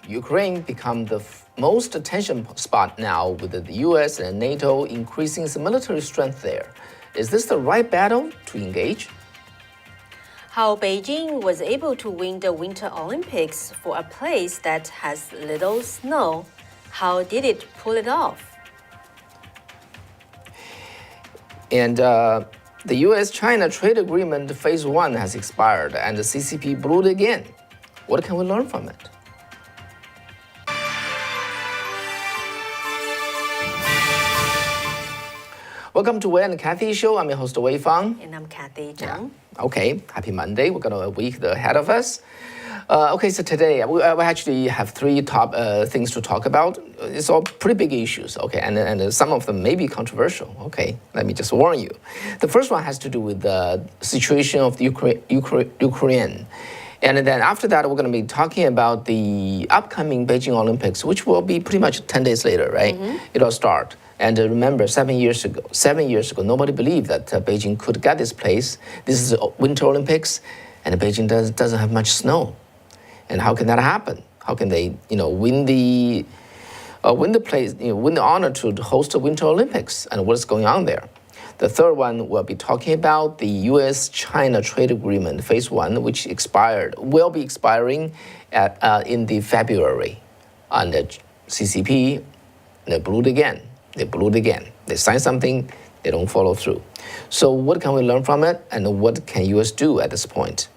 Ukraine become the most attention spot now with the US and NATO increasing its military strength there. Is this the right battle to engage? How Beijing was able to win the Winter Olympics for a place that has little snow. How did it pull it off? And the US-China trade agreement phase 1 has expired and the CCP blew it again. What can we learn from it? Welcome to Wei and Kathy Show. I'm your host, Wei Fang. And I'm Kathy Zhang. Yeah. Okay, happy Monday. We've got a week ahead of us. Okay, so today we actually have three top things to talk about. It's all pretty big issues, okay, and some of them may be controversial, okay? Let me just warn you. The first one has to do with the situation of the Ukraine. And then after that, we're going to be talking about the upcoming Beijing Olympics, which will be pretty much 10 days later, right? Mm-hmm. It'll start. And remember, 7 years ago, nobody believed that Beijing could get this place. This is Winter Olympics, and Beijing doesn't have much snow. And how can that happen? How can they, win the place, win the honor to host the Winter Olympics? And what's going on there? The third one, we'll be talking about the US-China trade agreement, phase 1, which will be expiring in the February. And the CCP, they blew it again. They sign something, they don't follow through. So what can we learn from it, and what can US do at this point?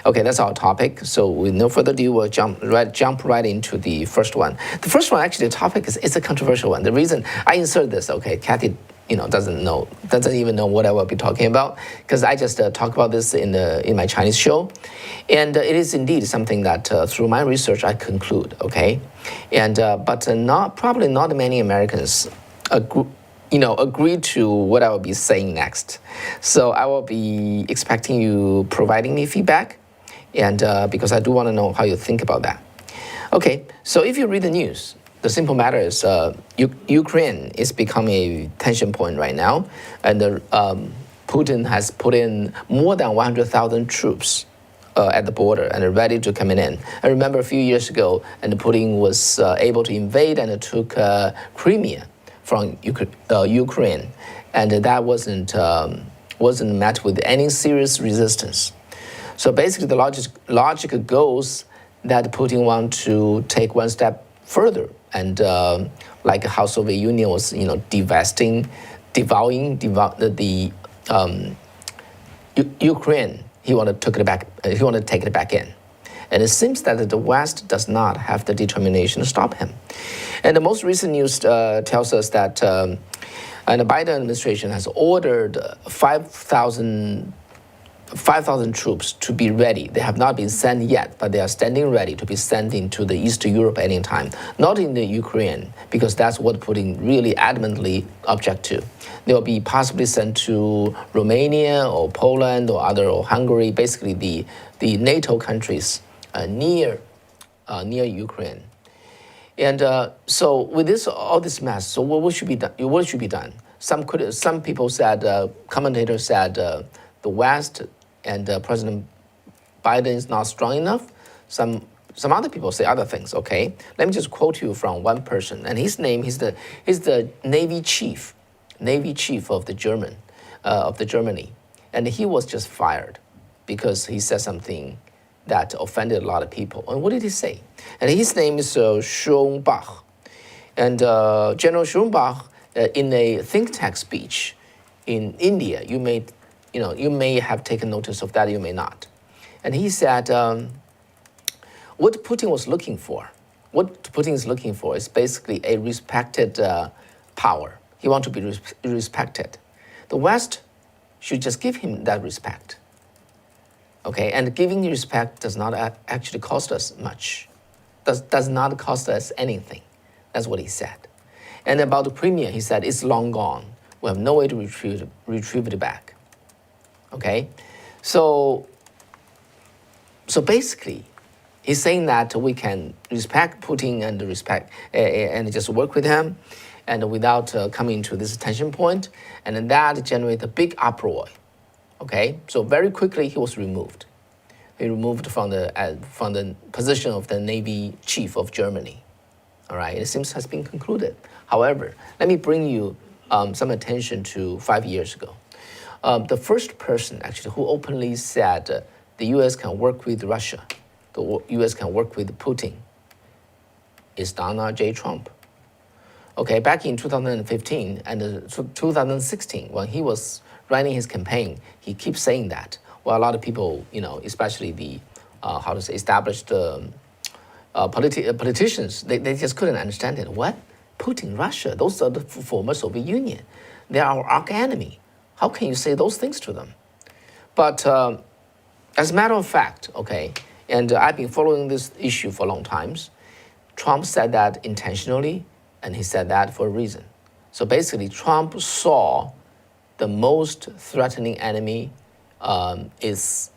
Okay, that's our topic. So with no further ado, we'll jump right into the first one. The first one, actually, the topic is a controversial one. The reason I insert this, okay, Kathy, doesn't even know what I will be talking about, because I just talk about this in my Chinese show, and it is indeed something that through my research I conclude, okay, and but probably not many Americans agree to what I will be saying next. So I will be expecting you providing me feedback, and because I do want to know how you think about that. Okay, so if you read the news, the simple matter is Ukraine is becoming a tension point right now, and Putin has put in more than 100,000 troops at the border and ready to come in. I remember a few years ago, and Putin was able to invade and took Crimea from Ukraine, and that wasn't met with any serious resistance. So basically, the logic goes that Putin wants to take one step further, and like how Soviet Union was, devouring the Ukraine, he wanted to take it back in. And it seems that the West does not have the determination to stop him. And the most recent news tells us that the Biden administration has ordered 5,000 troops to be ready. They have not been sent yet, but they are standing ready to be sent into the Eastern Europe anytime. Not in the Ukraine, because that's what Putin really adamantly object to. They will be possibly sent to Romania or Poland or Hungary, basically the NATO countries near Ukraine. And so with all this mess, so what should be done? Some people said, commentators said, the West and President Biden is not strong enough. Some other people say other things. Okay, let me just quote you from one person, and his name is the Navy chief of the Germany, and he was just fired because he said something that offended a lot of people. And what did he say? And his name is Schönbach, and General Schönbach in a think tank speech in India. You may have taken notice of that, you may not. And he said, what Putin is looking for is basically a respected power. He wants to be respected. The West should just give him that respect. Okay, and giving respect does not actually cost us much. Does not cost us anything. That's what he said. And about the Crimea, he said, it's long gone. We have no way to retrieve it back. Okay, so basically, he's saying that we can respect Putin and just work with him, and without coming to this tension point, and then that generates a big uproar. Okay, so very quickly he was removed. he removed from the position of the Navy chief of Germany. All right, it seems has been concluded. However, let me bring you some attention to 5 years ago. The first person actually who openly said the U.S. can work with Russia, the U.S. can work with Putin, is Donald J. Trump. Okay, back in 2015 and 2016, when he was running his campaign, he keeps saying that. Well, a lot of people, especially the established politicians, they just couldn't understand it. What? Putin, Russia, those are the former Soviet Union. They are our arch enemy. How can you say those things to them? But as a matter of fact, okay, and I've been following this issue for a long time, Trump said that intentionally, and he said that for a reason. So basically, Trump saw the most threatening enemy is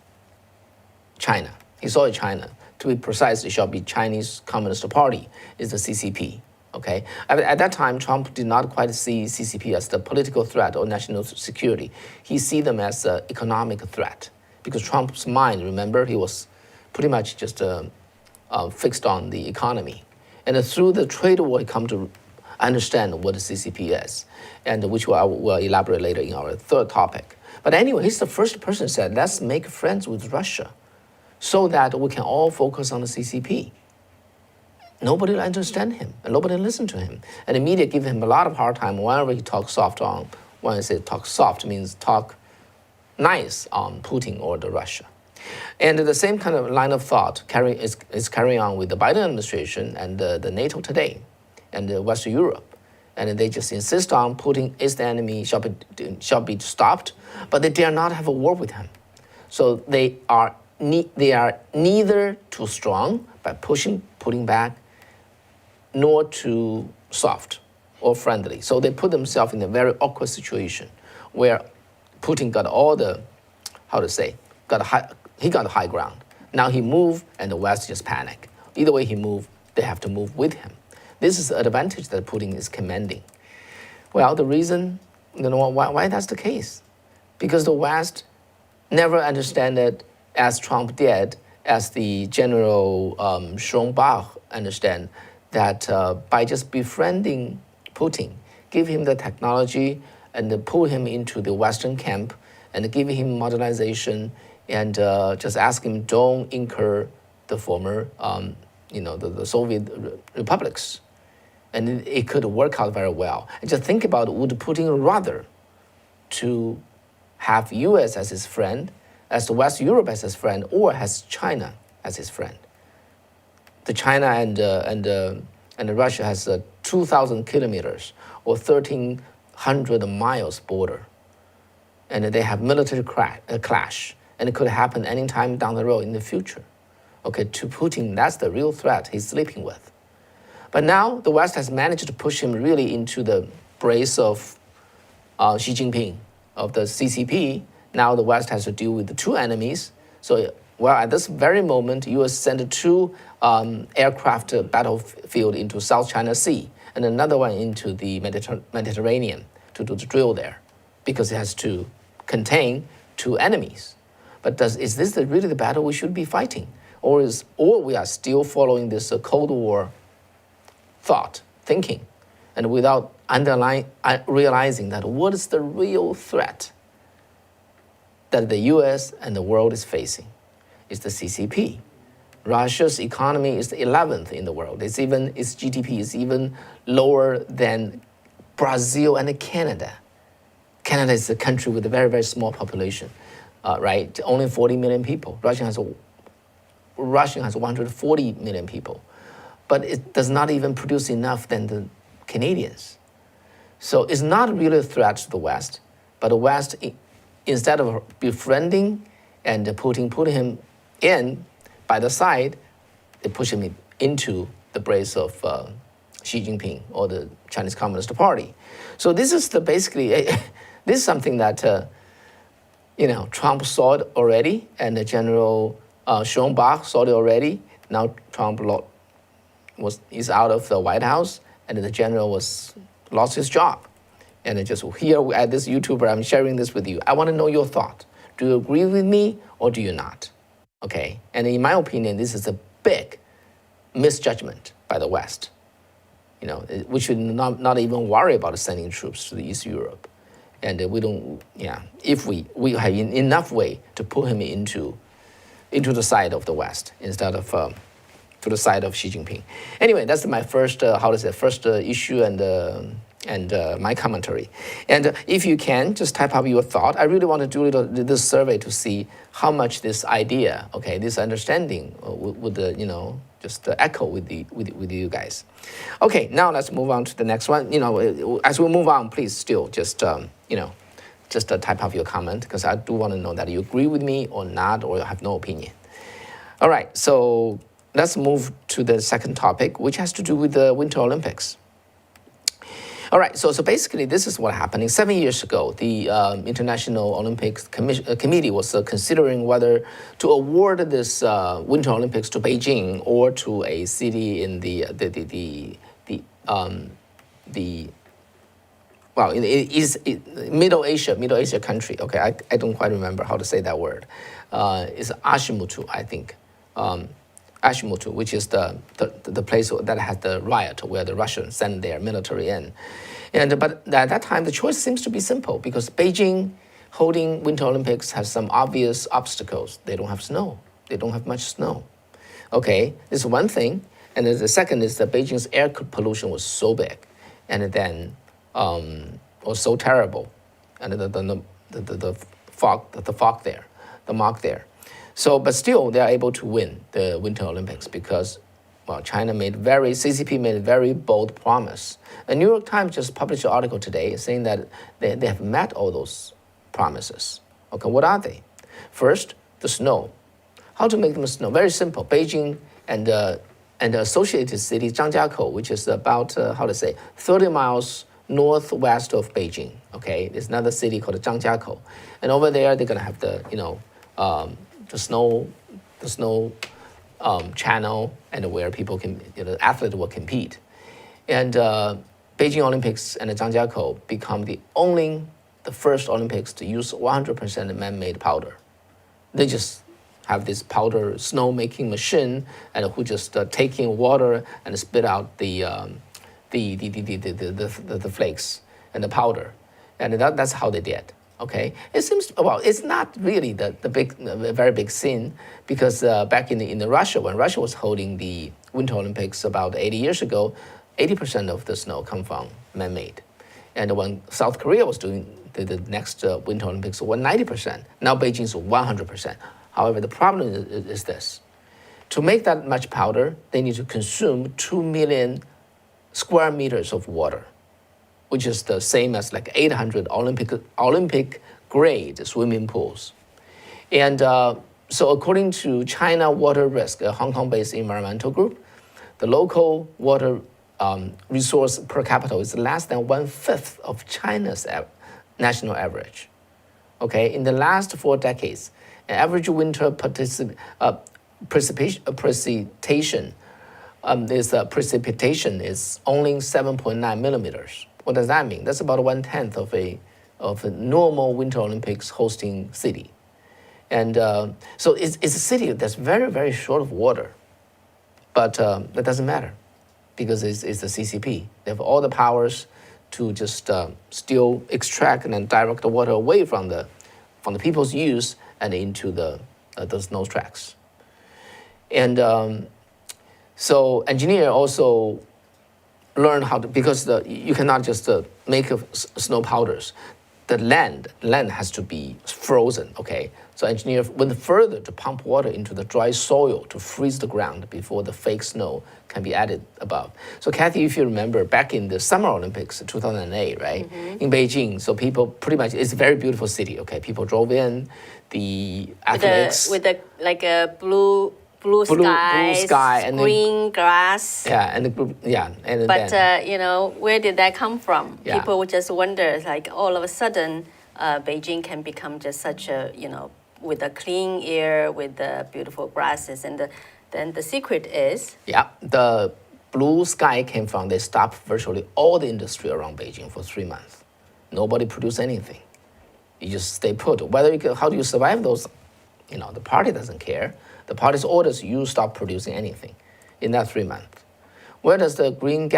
China. He saw it China. To be precise, it shall be Chinese Communist Party, is the CCP. Okay. At that time, Trump did not quite see CCP as the political threat or national security. He see them as an economic threat because Trump's mind, remember, he was pretty much just fixed on the economy. And through the trade war, he come to understand what the CCP is, and which I will elaborate later in our third topic. But anyway, he's the first person who said, let's make friends with Russia so that we can all focus on the CCP. Nobody will understand him, and nobody will listen to him. And the media give him a lot of hard time whenever he talks soft on. When I say talk soft, means talk nice on Putin or the Russia. And the same kind of line of thought is carrying on with the Biden administration and the NATO today and Western Europe. And they just insist on Putin is the enemy, shall be stopped, but they dare not have a war with him. So they are neither too strong by pulling back, nor too soft or friendly. So they put themselves in a very awkward situation where Putin got all the, he got the high ground. Now he moved and the West just panic. Either way he moved, they have to move with him. This is an advantage that Putin is commanding. Well, the reason, why that's the case? Because the West never understand it as Trump did, as the General Schrombach understand, that by just befriending Putin, give him the technology and pull him into the Western camp and give him modernization and just ask him don't incur the former, the Soviet republics. And it could work out very well. And just think about, would Putin rather to have US as his friend, as the West Europe as his friend, or has China as his friend? The China and Russia has 2,000 kilometers or 1,300 miles border, and they have military clash, and it could happen anytime down the road in the future. Okay, to Putin, that's the real threat he's sleeping with. But now the West has managed to push him really into the brace of Xi Jinping, of the CCP. Now the West has to deal with the two enemies. So, well, at this very moment, U.S. sent 2 aircraft battlefield into South China Sea and another one into the Mediterranean to do the drill there, because it has to contain 2 enemies. But is this really the battle we should be fighting? Or we are still following this Cold War thinking, and without realizing that what is the real threat that the U.S. and the world is facing is the CCP. Russia's economy is the 11th in the world. Its GDP is even lower than Brazil and Canada. Canada is a country with a very, very small population, right? Only 40 million people. Russia has 140 million people. But it does not even produce enough than the Canadians. So it's not really a threat to the West, but the West, instead of befriending and putting him in by the side, they push him into the brace of Xi Jinping or the Chinese Communist Party. So this is this is something that Trump saw it already, and the General Schrombach saw it already. Now Trump is out of the White House, and the general lost his job. And just here at this YouTuber, I'm sharing this with you. I want to know your thought. Do you agree with me or do you not? Okay, and in my opinion, this is a big misjudgment by the West. We should not even worry about sending troops to the East Europe, and we don't. Yeah, if we have enough way to pull him into the side of the West instead of to the side of Xi Jinping. Anyway, that's my first issue and my commentary. And if you can, just type up your thought. I really want to do this survey to see how much this idea, okay, this understanding would just echo with you guys. Okay, now let's move on to the next one. As we move on, please still just type up your comment, because I do want to know that you agree with me or not, or have no opinion. All right, so let's move to the second topic, which has to do with the Winter Olympics. All right, so basically this is what happened. 7 years ago, the International Olympics Committee was considering whether to award this Winter Olympics to Beijing or to a city in the Middle Asia country. Okay, I don't quite remember how to say that word. It's Ashmutu, I think. Ashmutu, which is the place that had the riot where the Russians sent their military in. But at that time, the choice seems to be simple, because Beijing holding Winter Olympics has some obvious obstacles. They don't have snow. They don't have much snow. Okay, this is one thing. And then the second is that Beijing's air pollution was so big, and then was so terrible, and the fog there, the mark there. So, but still, they are able to win the Winter Olympics because, China CCP made a very bold promise. The New York Times just published an article today saying that they have met all those promises. Okay, what are they? First, the snow. How to make them snow? Very simple. Beijing and the associated city Zhangjiakou, which is about 30 miles northwest of Beijing. Okay, there's another city called Zhangjiakou, and over there they're gonna have the snow channel, and where people can, athletes will compete. And Beijing Olympics and the Zhangjiakou become the first Olympics to use 100% man-made powder. They just have this powder snow-making machine, and who just taking water and spit out the flakes and the powder, and that's how they did. Okay, it seems, it's not really the very big sin, because back in Russia, when Russia was holding the Winter Olympics about 80 years ago, 80% of the snow come from man-made, and when South Korea was doing the next Winter Olympics, was 90%. Now Beijing's 100%. However, the problem is this: to make that much powder, they need to consume 2 million square meters of water, which is the same as like 800 Olympic grade swimming pools. And so according to China Water Risk, a Hong Kong-based environmental group, the local water resource per capita is less than 1/5 of China's national average. Okay, in the last 4 decades, an average winter precipitation is only 7.9 millimeters. What does that mean? That's about 1/10 of a normal Winter Olympics hosting city. And so it's a city that's very, very short of water. But that doesn't matter, because it's the CCP. They have all the powers to just still extract and then direct the water away from the people's use and into the snow tracks. And so engineer also learn how to, because you cannot just make snow powders. The land has to be frozen, okay? So engineers went further to pump water into the dry soil to freeze the ground before the fake snow can be added above. So Kathy, if you remember, back in the Summer Olympics, 2008, right? Mm-hmm. In Beijing, so people pretty much, it's a very beautiful city, okay? People drove in, the athletes. With a blue sky and green grass. Yeah, and where did that come from? Yeah. People would just wonder, like, all of a sudden, Beijing can become just such a, with a clean air, with the beautiful grasses, and then the secret is? Yeah, the blue sky came from, they stopped virtually all the industry around Beijing for 3 months. Nobody produced anything. You just stay put. How do you survive those The party doesn't care. The party's orders you stop producing anything in that 3 months. Where does the green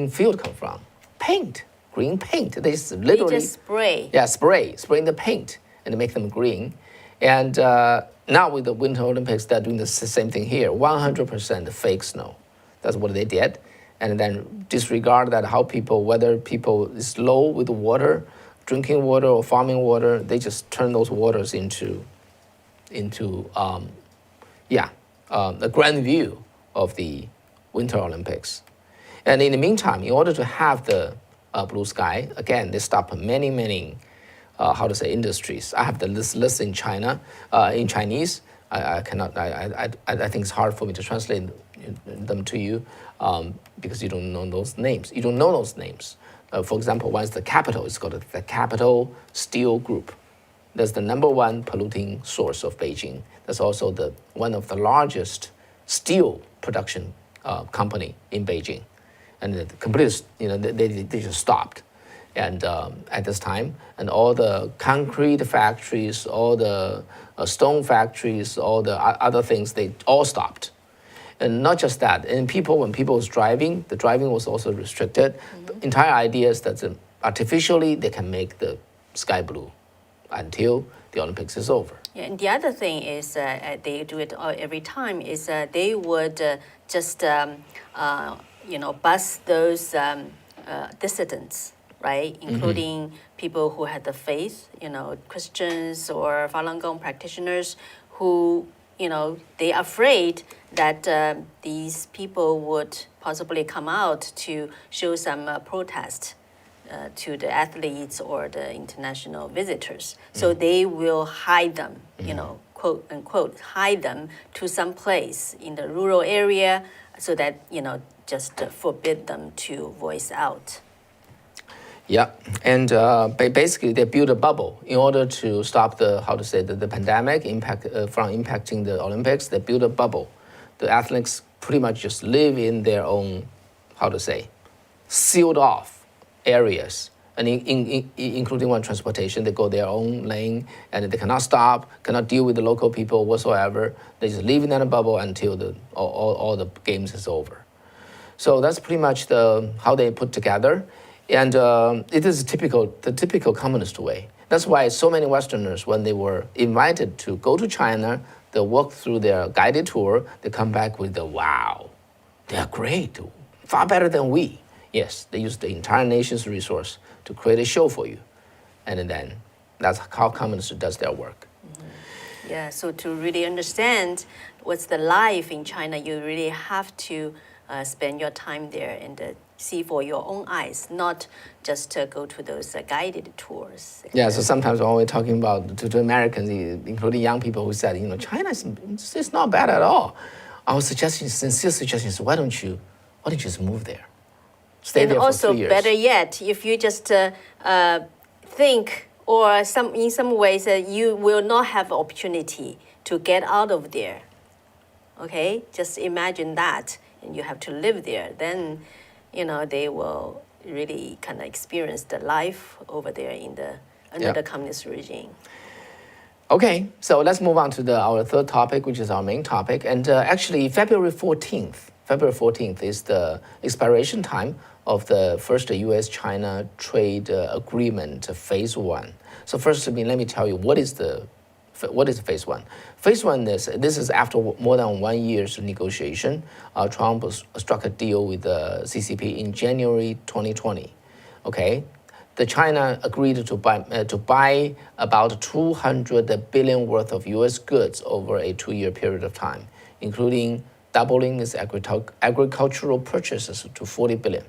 field come from? Paint, green paint. They literally They just spray. Yeah, spraying the paint and make them green. And now with the Winter Olympics, they're doing the same thing here. 100% fake snow. That's what they did. And then disregard that whether people is low with the water, drinking water or farming water, they just turn those waters into a grand view of the Winter Olympics. And in the meantime, in order to have the blue sky, again, they stop many industries. I have this list in China, in Chinese. I cannot. I think it's hard for me to translate them to you because you don't know those names. You don't know those names. For example, one is the capital. It's called the Capital Steel Group. That's the #1 polluting source of Beijing. That's also one of the largest steel production company in Beijing, and the complete, they just stopped, and at this time, and all the concrete factories, all the stone factories, all the other things, they all stopped. And not just that, and when people was driving, the driving was also restricted. The entire idea is that artificially they can make the sky blue until the Olympics is over. Yeah, and the other thing is they do it every time is they would just bus those dissidents, right? Including people who had the faith, Christians or Falun Gong practitioners who, they are afraid that these people would possibly come out to show some protest to the athletes or the international visitors. So they will hide them, quote unquote, hide them to some place in the rural area so that, just forbid them to voice out. Yeah, and basically they build a bubble in order to stop the pandemic from impacting the Olympics. They build a bubble. The athletes pretty much just live in their own, sealed off areas, and including one transportation. They go their own lane, and they cannot stop, cannot deal with the local people whatsoever. They just live in that bubble until all the games is over. So that's pretty much how they put together. And it is the typical communist way. That's why so many Westerners, when they were invited to go to China, they walk through their guided tour, they come back with wow, they are great, far better than we. Yes, they use the entire nation's resource to create a show for you. And then that's how communists does their work. Yeah, so to really understand what's the life in China, you really have to spend your time there and see for your own eyes, not just go to those guided tours. Yeah, so sometimes when we're talking about to Americans, including young people who said, China is not bad at all. Our sincere suggestion is, why don't you just move there? Stay there for 3 years. And also, better yet, if you just think, or in some ways, you will not have opportunity to get out of there. Okay, just imagine that, and you have to live there. Then, they will really kind of experience the life over there under the communist regime. Okay, so let's move on to our third topic, which is our main topic. And actually, February 14th is the expiration time of the first US-China trade agreement, phase 1. So first, let me tell you, what is phase 1? Phase 1 this is after more than 1 year's negotiation. Trump struck a deal with the CCP in January 2020. Okay, the China agreed to buy about 200 billion worth of U.S. goods over a 2-year period of time, including doubling its agricultural purchases to 40 billion.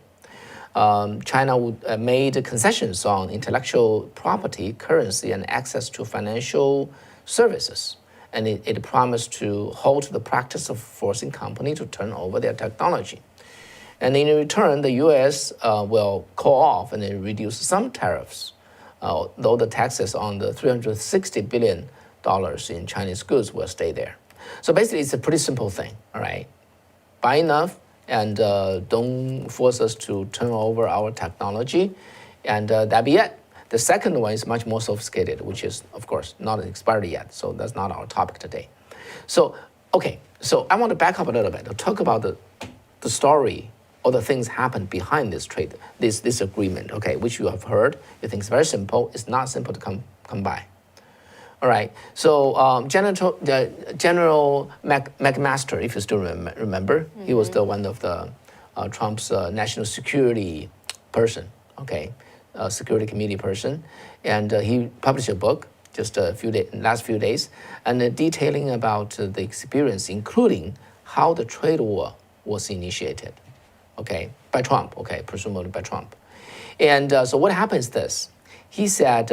China made concessions on intellectual property, currency, and access to financial services. And it promised to halt the practice of forcing companies to turn over their technology. And in return, the U.S. will call off and then reduce some tariffs, though the taxes on the $360 billion in Chinese goods will stay there. So basically, it's a pretty simple thing, all right? Buy enough and don't force us to turn over our technology, and that be it. The second one is much more sophisticated, which is, of course, not expired yet. So that's not our topic today. So, okay, so I want to back up a little bit to talk about the story or the things happened behind this trade, this agreement, okay, which you have heard. You think it's very simple. It's not simple to come by. All right. So General McMaster, if you still remember, he was the one of the Trump's national security person, okay, security committee person, and he published a book just last few days, and detailing about the experience, including how the trade war was initiated, okay, by Trump, okay, presumably by Trump. And so what happens is this. He said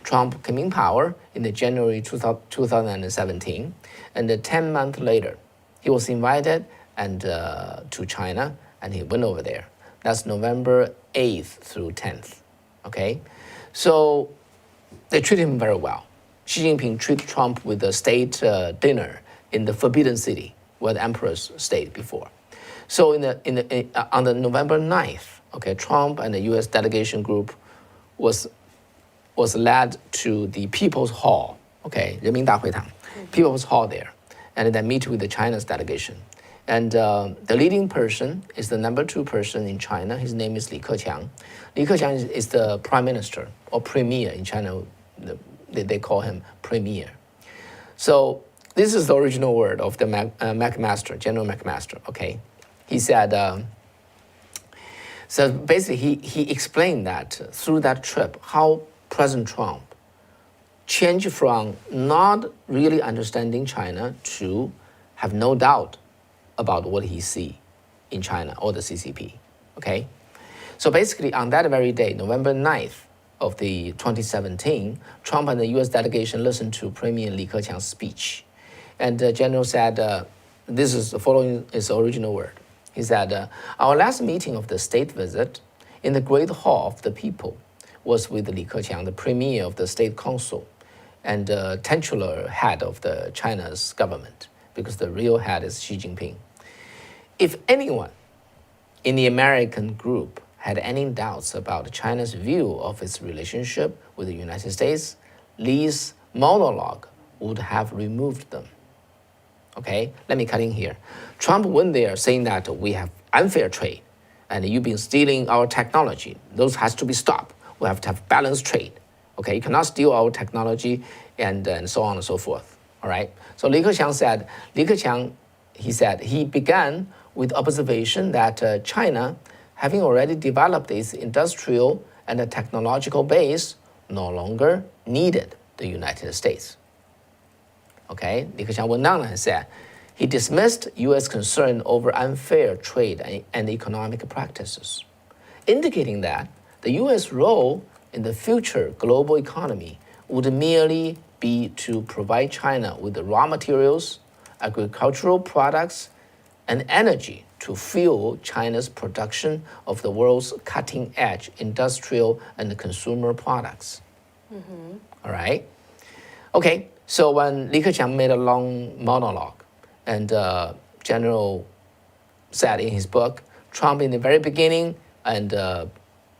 Trump came in power in the January 2017, and 10 months later, he was invited to China, and he went over there. That's November 8th through 10th, okay? So they treat him very well. Xi Jinping treated Trump with a state dinner in the Forbidden City, where the emperors stayed before. So on the November 9th, okay, Trump and the U.S. delegation group was led to the People's Hall, okay, 人民大会堂, People's Hall there, and then meet with the China's delegation. And the leading person is the number 2 person in China. His name is Li Keqiang. Li Keqiang is the prime minister or premier in China. They call him premier. So this is the original word of the McMaster, General McMaster, okay? He said, so basically he explained that through that trip, how President Trump changed from not really understanding China to have no doubt about what he see in China or the CCP, okay? So basically on that very day, November 9th of the 2017, Trump and the US delegation listened to Premier Li Keqiang's speech. And the general said, this is following his original word. He said, our last meeting of the state visit in the Great Hall of the People was with Li Keqiang, the premier of the state council and titular head of the China's government, because the real head is Xi Jinping. If anyone in the American group had any doubts about China's view of its relationship with the United States, Li's monologue would have removed them. Okay, let me cut in here. Trump went there saying that we have unfair trade and you've been stealing our technology. Those has to be stopped. We have to have balanced trade. Okay, you cannot steal our technology and so on and so forth. All right, so Li Keqiang, he said, he began with observation that China, having already developed its industrial and technological base, no longer needed the United States. Okay, Li Keqiang went on and said, he dismissed U.S. concern over unfair trade and economic practices, indicating that the U.S. role in the future global economy would merely be to provide China with the raw materials, agricultural products, and energy to fuel China's production of the world's cutting-edge industrial and consumer products. All right? Okay, so when Li Keqiang made a long monologue, and General said in his book, Trump in the very beginning and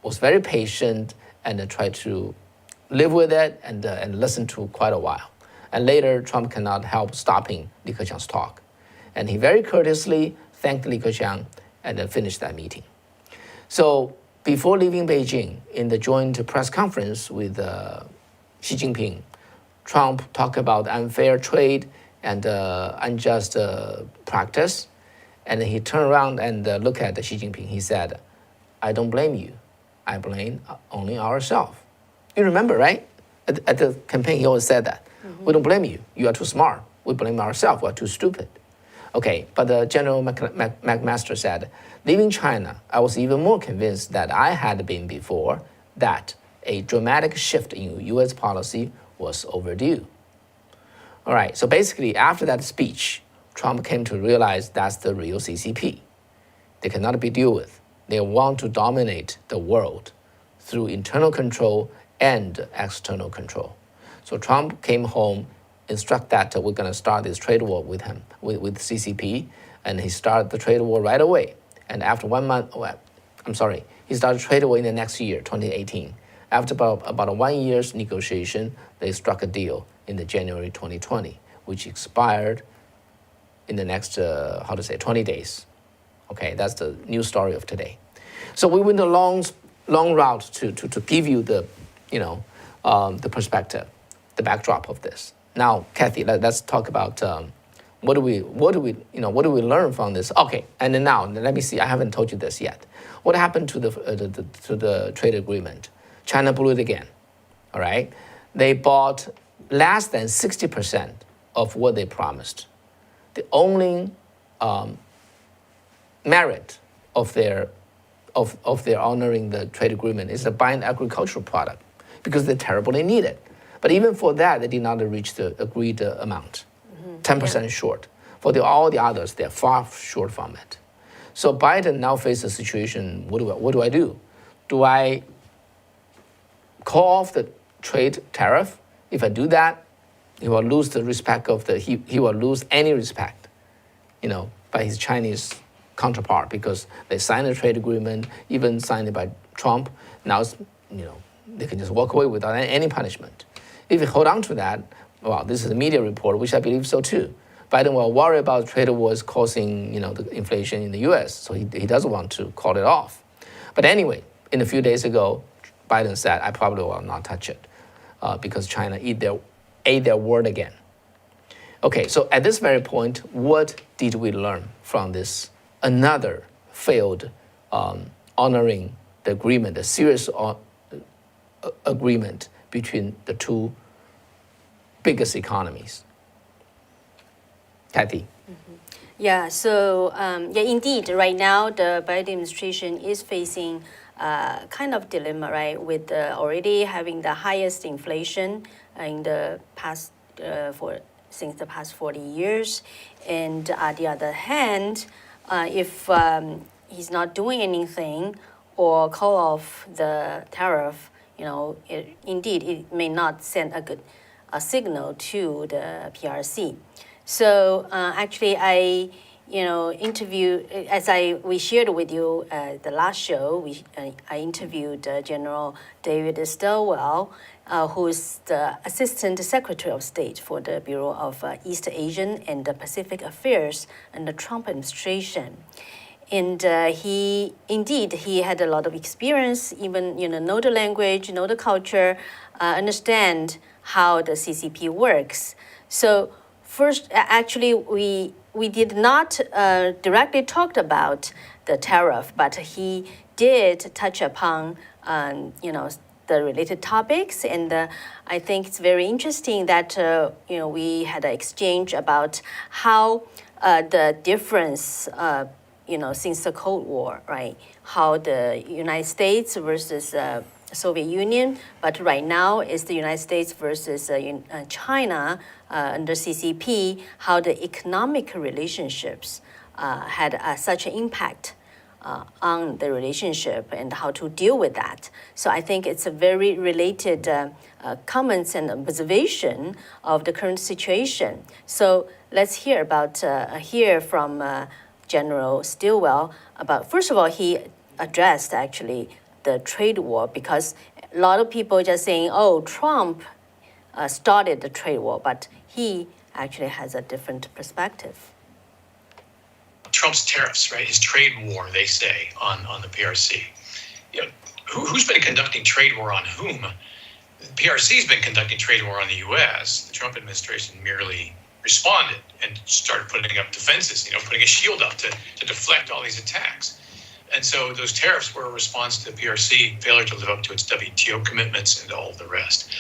was very patient and tried to live with it and listen to quite a while. And later, Trump cannot help stopping Li Keqiang's talk. And he very courteously thanked Li Keqiang and then finished that meeting. So before leaving Beijing, in the joint press conference with Xi Jinping, Trump talked about unfair trade and unjust practice. And he turned around and looked at Xi Jinping. He said, I don't blame you. I blame only ourselves. You remember, right? At the campaign, he always said that. We don't blame you. You are too smart. We blame ourselves. We are too stupid. Okay, but General McMaster said, leaving China, I was even more convinced that I had been before that a dramatic shift in U.S. policy was overdue. All right, so basically after that speech, Trump came to realize that's the real CCP. They cannot be dealt with. They want to dominate the world through internal control and external control. So Trump came home, instructed that we're going to start this trade war with him, with CCP, and he started the trade war right away. And after 1 month, he started trade war in the next year, 2018. After about a 1 year's negotiation, they struck a deal in the January 2020, which expired in the next, 20 days. Okay, that's the news story of today. So we went a long route to give you the, the perspective, the backdrop of this. Now, Kathy, let's talk about what do we learn from this? Okay, and then now let me see. I haven't told you this yet. What happened to the trade agreement? China blew it again. All right, they bought less than 60% of what they promised. The only merit of their honoring the trade agreement is to buy an agricultural product because they terribly need it. But even for that, they did not reach the agreed amount, 10% short. For all the others, they're far short from it. So Biden now faces a situation, what do I do? Do I call off the trade tariff? If I do that, he will lose the respect of he will lose any respect, by his Chinese counterpart because they signed a trade agreement, even signed it by Trump. Now, they can just walk away without any punishment. If you hold on to that, well, this is a media report, which I believe so too. Biden will worry about trade wars causing, the inflation in the U.S., so he doesn't want to call it off. But anyway, a few days ago, Biden said, I probably will not touch it because China ate their word again. Okay, so at this very point, what did we learn from this another failed honoring the agreement, a serious agreement between the two biggest economies? Kathy. Yeah, so indeed, right now the Biden administration is facing kind of dilemma, right, with already having the highest inflation in the past since the past 40 years, and on the other hand, if he's not doing anything or call off the tariff, it may not send a signal to the PRC. So actually, I interviewed, as we shared with you the last show. I interviewed General David Stilwell, who is the Assistant Secretary of State for the Bureau of East Asian and Pacific Affairs in the Trump administration. And he had a lot of experience, even know the language, know the culture, understand how the CCP works. So first, actually, we did not directly talk about the tariff, but he did touch upon the related topics, and I think it's very interesting that we had an exchange about how the difference since the Cold War, right? How the United States versus Soviet Union, but right now it's the United States versus China under CCP, how the economic relationships had such an impact on the relationship and how to deal with that. So I think it's a very related comments and observation of the current situation. So let's hear from General Stilwell about, first of all, he addressed actually the trade war, because a lot of people just saying, oh, Trump started the trade war, but he actually has a different perspective. Trump's tariffs, right? His trade war, they say, on the PRC. Who's been conducting trade war on whom? The PRC's been conducting trade war on the U.S. The Trump administration merely responded and started putting up defenses, putting a shield up to deflect all these attacks. And so those tariffs were a response to the PRC failure to live up to its WTO commitments and all of the rest.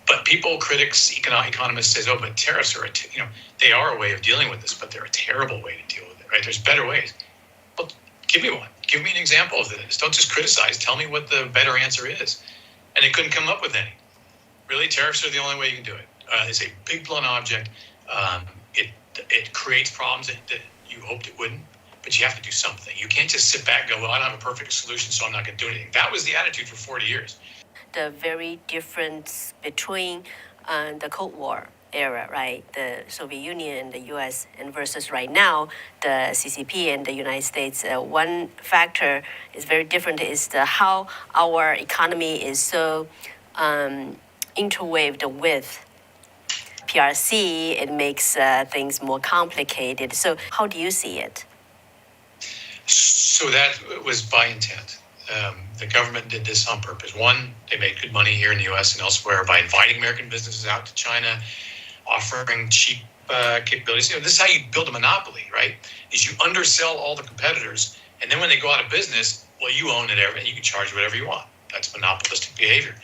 But people, critics, economists say, oh, but tariffs are, they are a way of dealing with this, but they're a terrible way to deal with it, right? There's better ways. Well, give me one. Give me an example of this. Don't just criticize. Tell me what the better answer is. And they couldn't come up with any. Really, tariffs are the only way you can do it. It's a big, blunt object. It creates problems that you hoped it wouldn't, but you have to do something. You can't just sit back and go, well, I don't have a perfect solution, so I'm not going to do anything. That was the attitude for 40 years. The very difference between the Cold War era, right? The Soviet Union and the U.S. and versus right now the CCP and the United States. One factor is very different is how our economy is so interwaved with PRC. It makes things more complicated. So how do you see it? So that was by intent. The government did this on purpose. One, they made good money here in the U.S. and elsewhere by inviting American businesses out to China, offering cheap capabilities. This is how you build a monopoly, right? Is you undersell all the competitors, and then when they go out of business, well, you own it, and you can charge whatever you want. That's monopolistic behavior.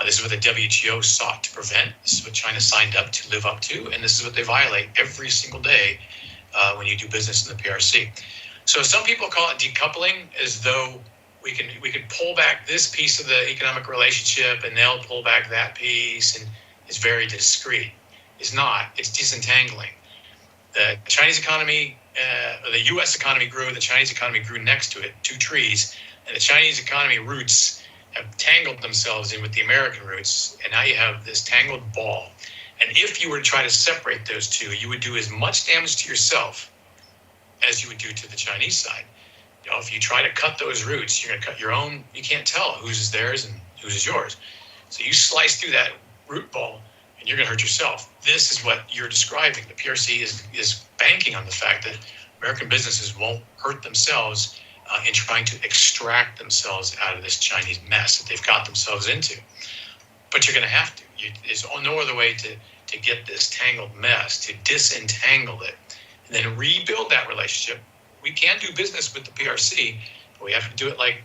This is what the WTO sought to prevent. This is what China signed up to live up to, and this is what they violate every single day when you do business in the PRC. So some people call it decoupling, as though we can pull back this piece of the economic relationship and they'll pull back that piece, and it's very discreet. It's not. It's disentangling. The Chinese economy, the U.S. economy grew, the Chinese economy grew next to it, two trees, and the Chinese economy roots have tangled themselves in with the American roots, and now you have this tangled ball. And if you were to try to separate those two, you would do as much damage to yourself as you would do to the Chinese side. If you try to cut those roots, you're going to cut your own. You can't tell whose is theirs and whose is yours. So you slice through that root ball, and you're going to hurt yourself. This is what you're describing. The PRC is banking on the fact that American businesses won't hurt themselves in trying to extract themselves out of this Chinese mess that they've got themselves into. But you're going to have to. There's no other way to get this tangled mess, to disentangle it, and then rebuild that relationship. We can do business with the PRC, but we have to do it like,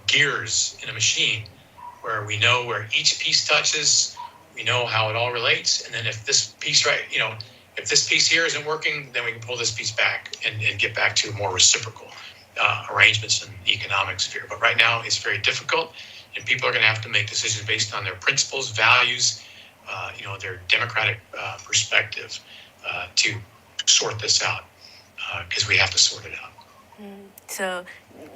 gears in a machine, where we know where each piece touches, we know how it all relates, and then if this piece if this piece here isn't working, then we can pull this piece back and get back to more reciprocal arrangements in the economic sphere. But right now, it's very difficult, and people are going to have to make decisions based on their principles, values, their democratic perspective to sort this out, because we have to sort it out. So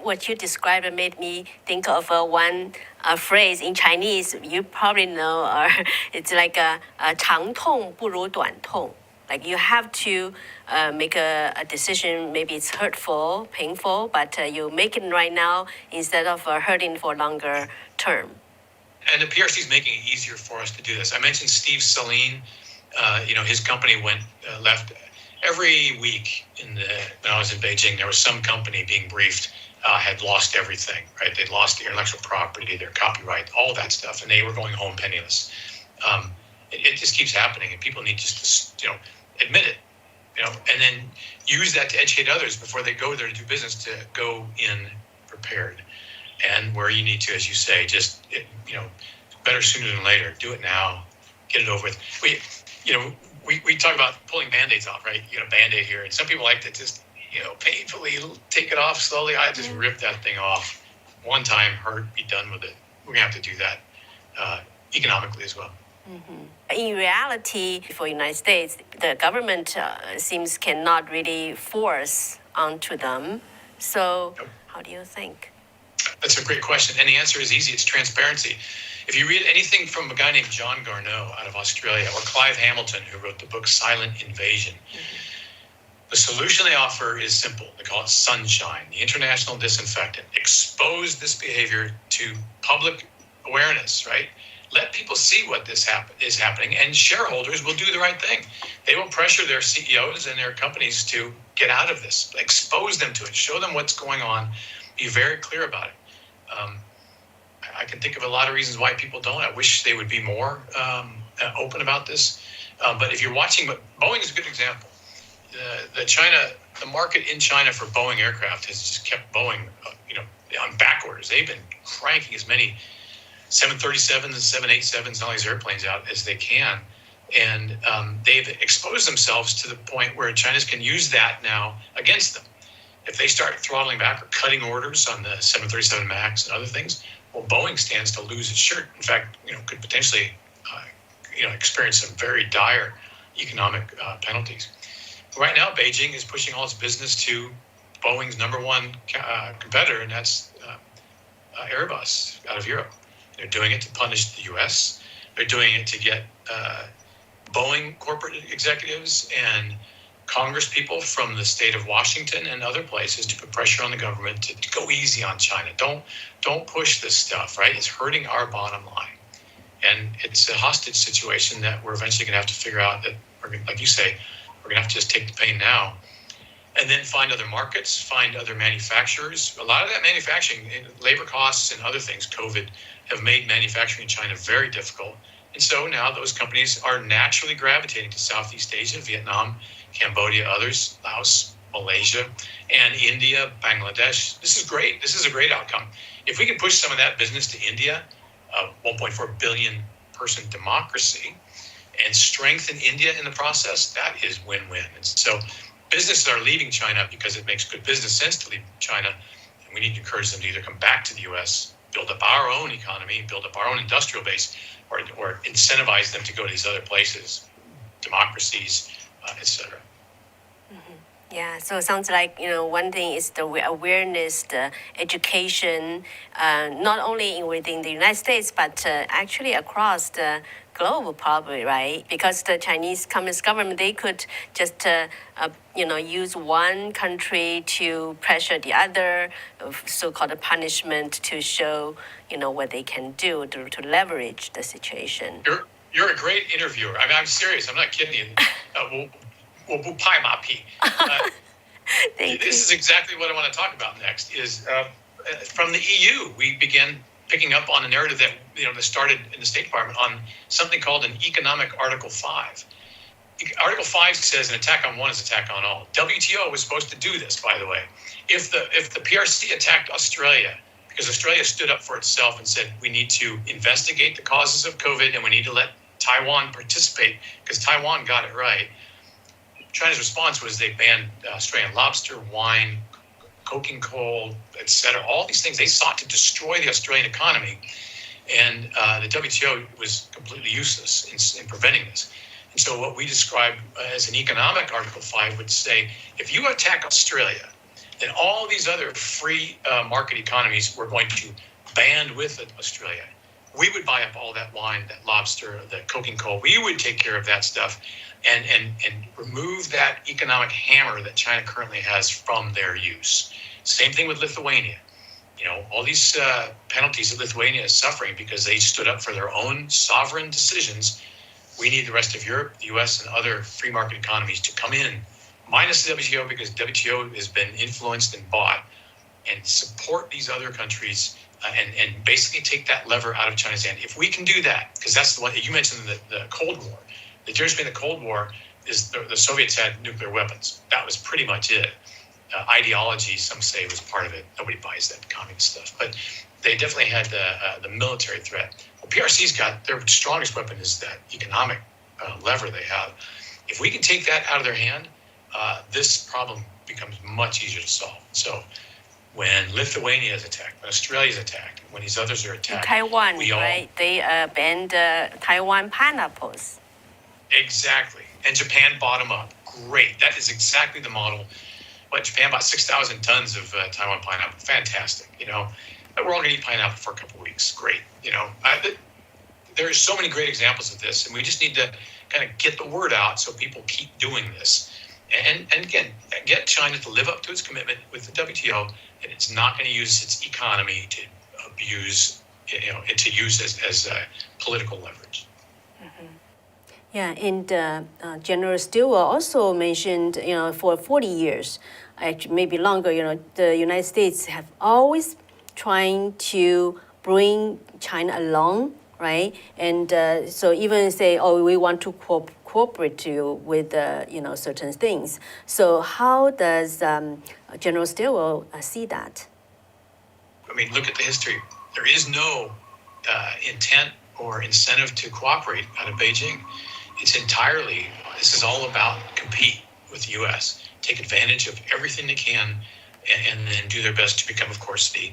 what you described made me think of one phrase in Chinese you probably know, or it's like 长痛不如短痛. Like you have to make a decision, maybe it's hurtful, painful, but you make it right now instead of hurting for longer term. And the PRC is making it easier for us to do this. I mentioned Steve Saleen. His company left every week when I was in Beijing. There was some company being briefed had lost everything, right? They'd lost their intellectual property, their copyright, all that stuff, and they were going home penniless. It just keeps happening, and people need just to admit it, and then use that to educate others before they go there to do business, to go in prepared. And where you need to, as you say, just better sooner than later. Do it now, get it over with. We talk about pulling Band-Aids off, right? You get a Band-Aid here, and some people like to just painfully take it off slowly. I just rip that thing off one time, hurt, be done with it. We're gonna have to do that economically as well. Mm-hmm. In reality, for the United States, the government seems cannot really force onto them. So, How do you think? That's a great question, and the answer is easy. It's transparency. If you read anything from a guy named John Garneau out of Australia, or Clive Hamilton, who wrote the book Silent Invasion, the solution they offer is simple. They call it sunshine, the international disinfectant. Expose this behavior to public awareness, right? Let people see what is happening, and shareholders will do the right thing. They will pressure their CEOs and their companies to get out of this, expose them to it, show them what's going on, be very clear about it. I can think of a lot of reasons why people don't. I wish they would be more open about this. But if you're watching, Boeing is a good example. The market in China for Boeing aircraft has just kept Boeing, on back orders. They've been cranking as many 737s and 787s, all these airplanes out as they can. And they've exposed themselves to the point where China can use that now against them. If they start throttling back or cutting orders on the 737 MAX and other things, well, Boeing stands to lose its shirt. In fact, could potentially, experience some very dire economic penalties. Right now, Beijing is pushing all its business to Boeing's number one competitor, and that's Airbus out of Europe. They're doing it to punish the U.S. They're doing it to get Boeing corporate executives and Congress people from the state of Washington and other places to put pressure on the government to go easy on China. Don't push this stuff, right? It's hurting our bottom line. And it's a hostage situation that we're eventually going to have to figure out that, like you say, we're going to have to just take the pain now and then find other markets, find other manufacturers. A lot of that manufacturing, labor costs and other things, COVID, have made manufacturing in China very difficult. And so now those companies are naturally gravitating to Southeast Asia, Vietnam, Cambodia, others, Laos, Malaysia, and India, Bangladesh. This is great. This is a great outcome. If we can push some of that business to India, a 1.4 billion person democracy, and strengthen India in the process, that is win-win. And so businesses are leaving China because it makes good business sense to leave China, and we need to encourage them to either come back to the U.S., build up our own economy, build up our own industrial base, or incentivize them to go to these other places, democracies, etc. Yeah, so it sounds like, one thing is the awareness, the education, not only within the United States, but actually across the globe, probably, right? Because the Chinese Communist government, they could just, use one country to pressure the other, so-called punishment to show, what they can do to leverage the situation. You're a great interviewer. I mean, I'm serious. I'm not kidding you. 我不拍马屁. This is exactly what I want to talk about next. Is from the EU, we began picking up on a narrative that that started in the State Department on something called an economic Article 5. Article 5 says an attack on one is attack on all. WTO was supposed to do this, by the way. If the PRC attacked Australia, because Australia stood up for itself and said we need to investigate the causes of COVID and we need to let Taiwan participate because Taiwan got it right. China's response was they banned Australian lobster, wine, coking coal, etc. All these things, they sought to destroy the Australian economy. And the WTO was completely useless in preventing this. And so what we describe as an economic Article 5 would say, if you attack Australia, then all these other free market economies were going to band with Australia. We would buy up all that wine, that lobster, the coking coal. We would take care of that stuff and remove that economic hammer that China currently has from their use. Same thing with Lithuania. All these penalties that Lithuania is suffering because they stood up for their own sovereign decisions. We need the rest of Europe, the US, and other free market economies to come in, minus the WTO, because WTO has been influenced and bought, and support these other countries and basically take that lever out of China's hand. If we can do that, because that's the one you mentioned, the Cold War. The difference between the Cold War is the Soviets had nuclear weapons. That was pretty much it. Ideology, some say, was part of it. Nobody buys that communist stuff, but they definitely had the military threat. Well, PRC's got their strongest weapon is that economic lever they have. If we can take that out of their hand, this problem becomes much easier to solve. So when Lithuania is attacked, when Australia is attacked, when these others are attacked, Taiwan, right? They banned Taiwan pineapples. Exactly. And Japan bought them up. Great. That is exactly the model. But Japan bought 6,000 tons of Taiwan pineapple. Fantastic. But we're all going to eat pineapple for a couple of weeks. Great. There are so many great examples of this, and we just need to kind of get the word out so people keep doing this. And again, get China to live up to its commitment with the WTO, and it's not going to use its economy to abuse, to use as political leverage. Mm-hmm. Yeah, and General Stillwell also mentioned, for 40 years, actually maybe longer, the United States have always trying to bring China along, right? And so even say, we want to cooperate with, certain things. So how does General Stillwell see that? I mean, look at the history. There is no intent or incentive to cooperate out of Beijing. This is all about compete with the U.S., take advantage of everything they can, and then do their best to become, of course, the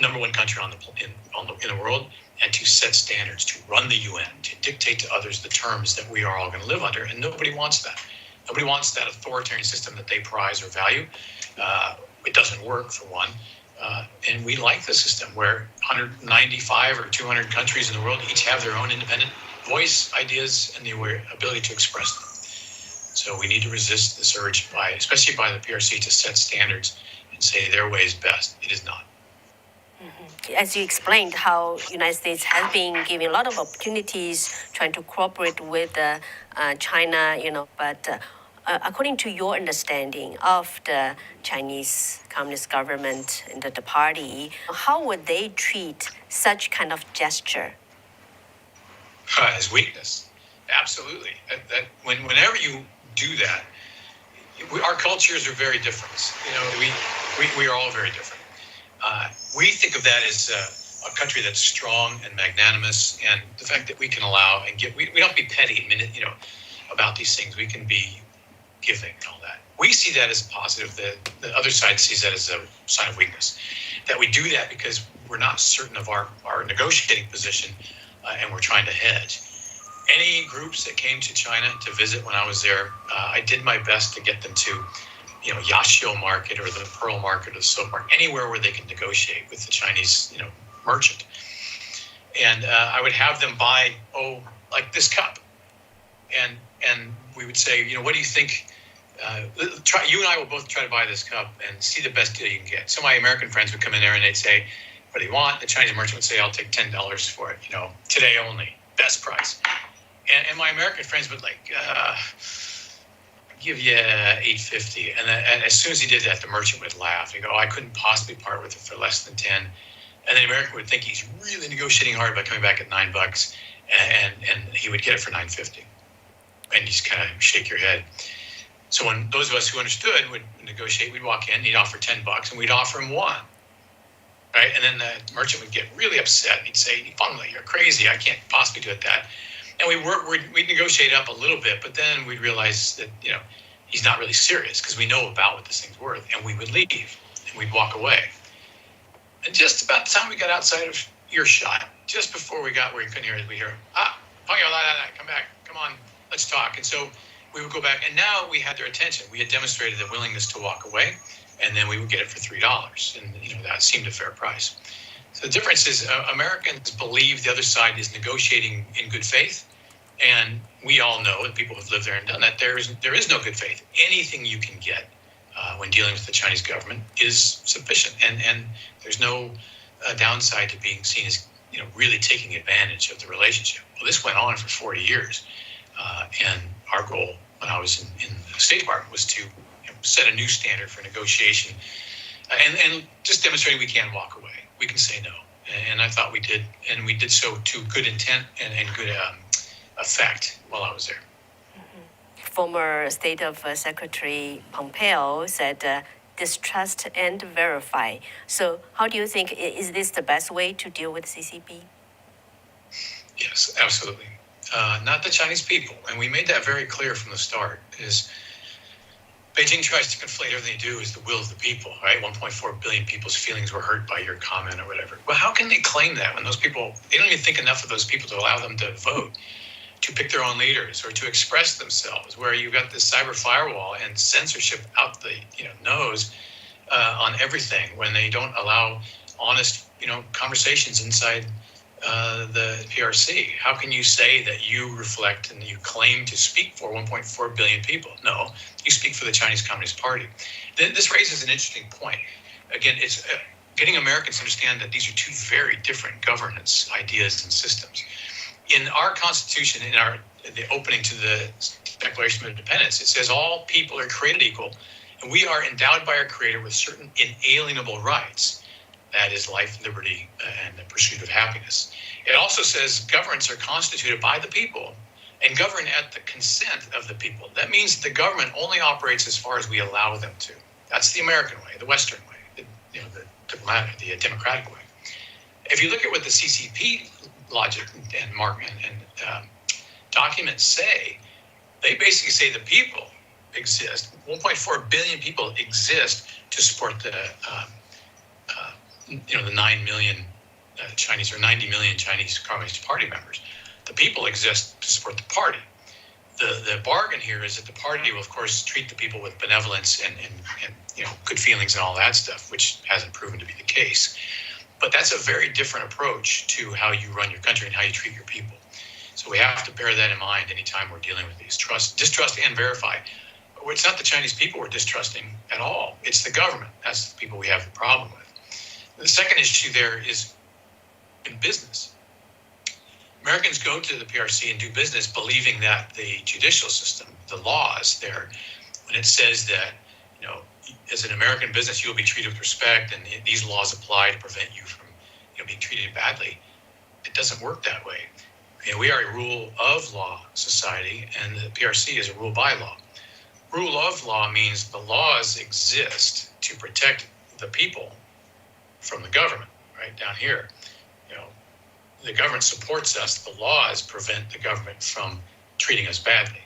number one country in the world, and to set standards, to run the UN, to dictate to others the terms that we are all going to live under. And nobody wants that. Nobody wants that authoritarian system that they prize or value. It doesn't work, for one. And we like the system where 195 or 200 countries in the world each have their own independent voice, ideas, and the ability to express them. So we need to resist this urge, especially by the PRC, to set standards and say their way is best. It is not. As you explained, how United States has been giving a lot of opportunities, trying to cooperate with China, but according to your understanding of the Chinese Communist government and the party, how would they treat such kind of gesture? As weakness, absolutely. Whenever you do that, our cultures are very different. We are all very different. We think of that as a country that's strong and magnanimous, and the fact that we can allow and give. We don't be petty, about these things. We can be giving and all that. We see that as positive. The other side sees that as a sign of weakness. That we do that because we're not certain of our negotiating position, and we're trying to hedge. Any groups that came to China to visit when I was there, I did my best to get them to Yashio market or the pearl market or the silk market, anywhere where they can negotiate with the Chinese, merchant. And I would have them buy, like this cup. And we would say, what do you think? You and I will both try to buy this cup and see the best deal you can get. So my American friends would come in there and they'd say, what do you want? The Chinese merchant would say, I'll take $10 for it, today only, best price. And my American friends would give you $8.50, and as soon as he did that, the merchant would laugh. He'd go, I couldn't possibly part with it for less than 10. And the American would think he's really negotiating hard by coming back at $9, and he would get it for $9.50. And you just kind of shake your head. So when those of us who understood would negotiate, we'd walk in, he'd offer $10, and we'd offer him $1. Right? And then the merchant would get really upset. He'd say, Fungli, you're crazy. I can't possibly do it that. And we'd negotiate up a little bit, but then we'd realize that, he's not really serious because we know about what this thing's worth. And we would leave and we'd walk away. And just about the time we got outside of earshot, just before we got where he couldn't hear us, we hear, come back, come on, let's talk. And so we would go back, and now we had their attention. We had demonstrated the willingness to walk away, and then we would get it for $3. And, that seemed a fair price. So the difference is Americans believe the other side is negotiating in good faith. And we all know, and people who've lived there and done that, there is no good faith. Anything you can get when dealing with the Chinese government is sufficient. And there's no downside to being seen as really taking advantage of the relationship. Well, this went on for 40 years. And our goal when I was in the State Department was to set a new standard for negotiation and just demonstrating we can walk away. We can say no. And I thought we did. And we did so to good intent and good effect while I was there. Former State of Secretary Pompeo said, distrust and verify. So how do you think, is this the best way to deal with CCP? Yes, absolutely. Not the Chinese people. And we made that very clear from the start, is Beijing tries to conflate everything they do as the will of the people, right? 1.4 billion people's feelings were hurt by your comment or whatever. Well, how can they claim that when those people, they don't even think enough of those people to allow them to vote, to pick their own leaders or to express themselves, where you've got this cyber firewall and censorship out the nose on everything when they don't allow honest conversations inside the PRC. How can you say that you reflect and you claim to speak for 1.4 billion people? No, you speak for the Chinese Communist Party. This raises an interesting point. Again, it's getting Americans to understand that these are two very different governance ideas and systems. In our Constitution, in the opening to the Declaration of Independence, it says all people are created equal, and we are endowed by our Creator with certain inalienable rights. That is life, liberty, and the pursuit of happiness. It also says governments are constituted by the people and govern at the consent of the people. That means the government only operates as far as we allow them to. That's the American way, the Western way, the diplomatic, the democratic way. If you look at what the CCP logic and documents say, they basically say the people exist. 1.4 billion people exist to support the 9 million Chinese or 90 million Chinese Communist Party members. The people exist to support the party. the bargain here is that the party will, of course, treat the people with benevolence and good feelings and all that stuff, which hasn't proven to be the case. But that's a very different approach to how you run your country and how you treat your people. So we have to bear that in mind anytime we're dealing with these. Distrust and verify. It's not the Chinese people we're distrusting at all. It's the government. That's the people we have the problem with. The second issue there is in business. Americans go to the PRC and do business believing that the judicial system, the laws there, when it says that, as an American business, you'll be treated with respect and these laws apply to prevent you from, being treated badly, it doesn't work that way. We are a rule of law society, and the PRC is a rule by law. Rule of law means the laws exist to protect the people from the government, right down here. The government supports us. The laws prevent the government from treating us badly.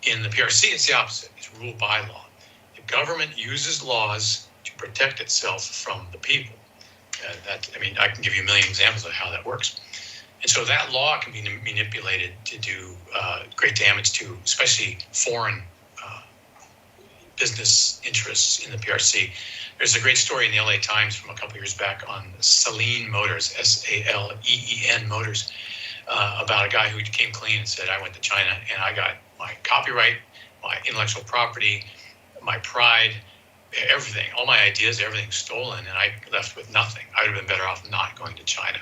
In the PRC, it's the opposite. It's rule by law. The government uses laws to protect itself from the people. I can give you a million examples of how that works. And so that law can be manipulated to do great damage to especially foreign business interests in the PRC. There's a great story in the LA Times from a couple years back on Saleen Motors, S-A-L-E-E-N Motors, about a guy who came clean and said, I went to China and I got my copyright, my intellectual property, my pride, everything, all my ideas, everything stolen, and I left with nothing. I would have been better off not going to China.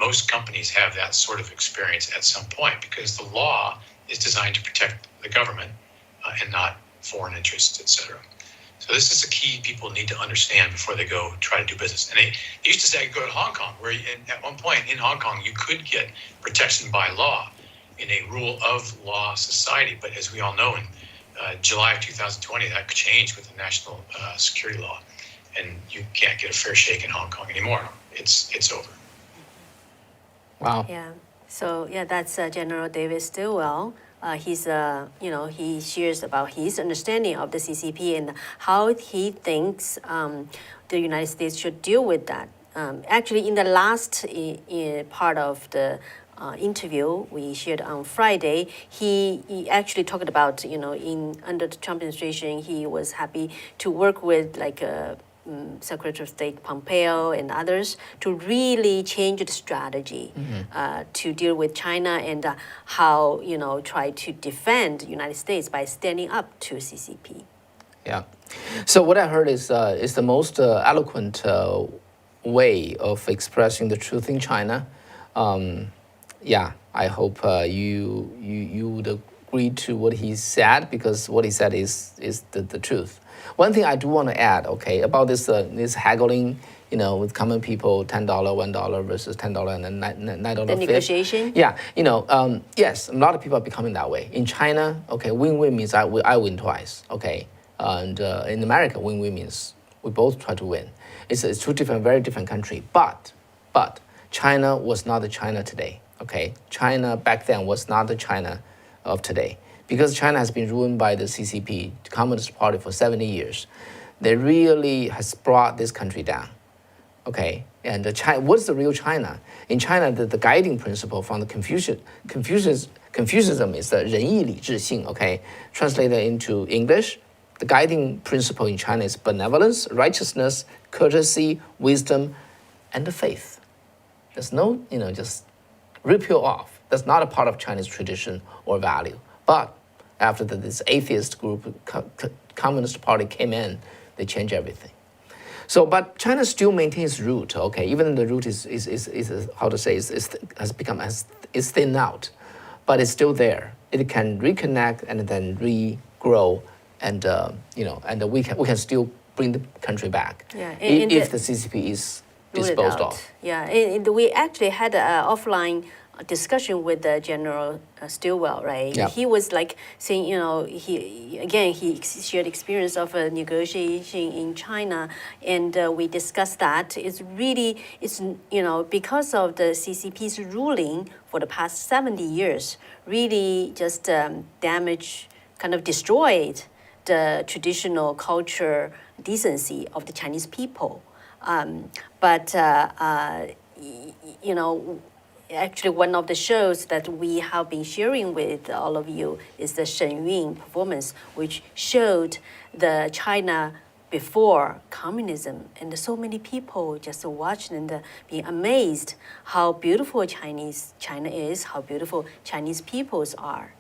Most companies have that sort of experience at some point because the law is designed to protect the government and not foreign interests, et cetera. So this is a key people need to understand before they go try to do business. And they used to say, go to Hong Kong, where at one point in Hong Kong, you could get protection by law in a rule of law society. But as we all know, in July of 2020, that changed with the national security law. And you can't get a fair shake in Hong Kong anymore. It's over. Wow. Yeah. So that's General David Stilwell. He shares about his understanding of the CCP and how he thinks the United States should deal with that. Actually, in the last part of the interview we shared on Friday, he actually talked about, under the Trump administration, he was happy to work with Secretary of State Pompeo and others to really change the strategy to deal with China and how try to defend the United States by standing up to CCP. Yeah. So what I heard is the most eloquent way of expressing the truth in China. I hope you would agree to what he said, because what he said is the truth. One thing I do want to add, about this haggling, with common people, $10, $1 versus $10 and then $9. The negotiation? Yeah, yes, a lot of people are becoming that way. In China, win-win means I win twice, and in America, win-win means we both try to win. It's two very different countries. But China was not the China today, China back then was not the China of today. Because China has been ruled by the CCP, the Communist Party, for 70 years, they really has brought this country down. And what's the real China? In China, the guiding principle from the Confucianism is the 仁义礼智信. Translated into English, the guiding principle in China is benevolence, righteousness, courtesy, wisdom, and the faith. There's no, just rip you off. That's not a part of Chinese tradition or value. But after this atheist group, Communist Party came in, they changed everything. So, but China still maintains root. Even the root is thinned out, but it's still there. It can reconnect and then regrow, and we can still bring the country back if the CCP is disposed of. Yeah, and we actually had an offline discussion with General Stilwell, right? Yeah. He was saying, he shared experience of a negotiation in China, and we discussed that. It's because of the CCP's ruling for the past 70 years, really just destroyed the traditional culture, decency of the Chinese people. actually one of the shows that we have been sharing with all of you is the Shen Yun performance, which showed the China before communism, and so many people just watched and being amazed how beautiful China is, how beautiful Chinese peoples are.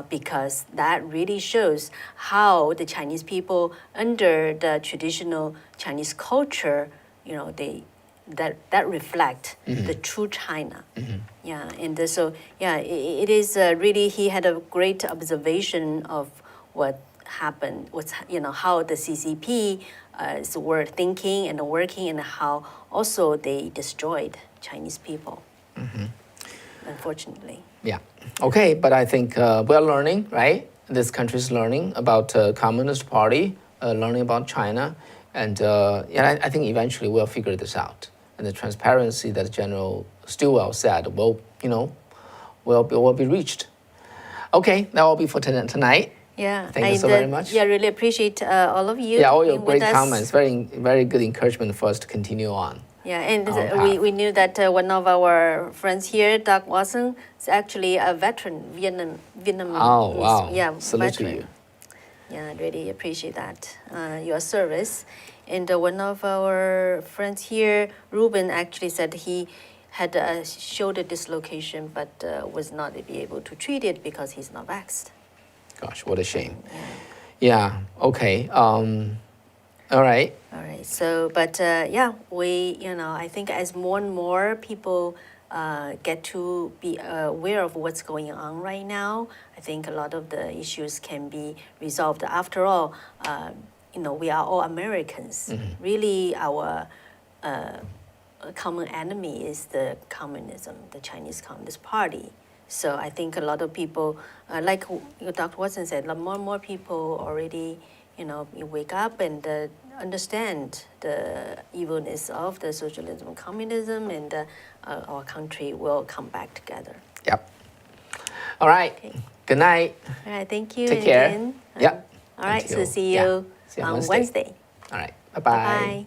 Because that really shows how the Chinese people, under the traditional Chinese culture, that reflect the true China. Yeah, and so it is really, he had a great observation of what happened, how the CCP were thinking and working, and how also they destroyed Chinese people. Unfortunately. Yeah. Okay, but I think we're learning, right? This country is learning about Communist Party, learning about China, and I think eventually we'll figure this out. And the transparency that General Stilwell said will be reached. Okay, that will be for tonight. Yeah. Thank you so very much. Yeah, really appreciate all of you. Yeah, all your being great with us. comments. Very, very good encouragement for us to continue on. Yeah, and our path. we knew that one of our friends here, Doug Watson, is actually a veteran, Vietnamese. Oh, wow. Yeah, Salute to veteran. you. Yeah, I really appreciate that, your service. And one of our friends here, Ruben, actually said he had a shoulder dislocation, but was not be able to treat it because he's not vaxxed. Gosh, what a shame. Yeah, okay. All right. All right. So, but I think as more and more people get to be aware of what's going on right now, I think a lot of the issues can be resolved. After all, we are all Americans. Really, our common enemy is the communism, the Chinese Communist Party. So I think a lot of people, like Dr. Watson said, more and more people already, wake up and understand the evilness of the socialism and communism, and our country will come back together. Yep. All right. Okay. Good night. All right, thank you. Take care. Again. Yep. All right, so Until- see yeah. you See you on on Wednesday. All right. Bye-bye.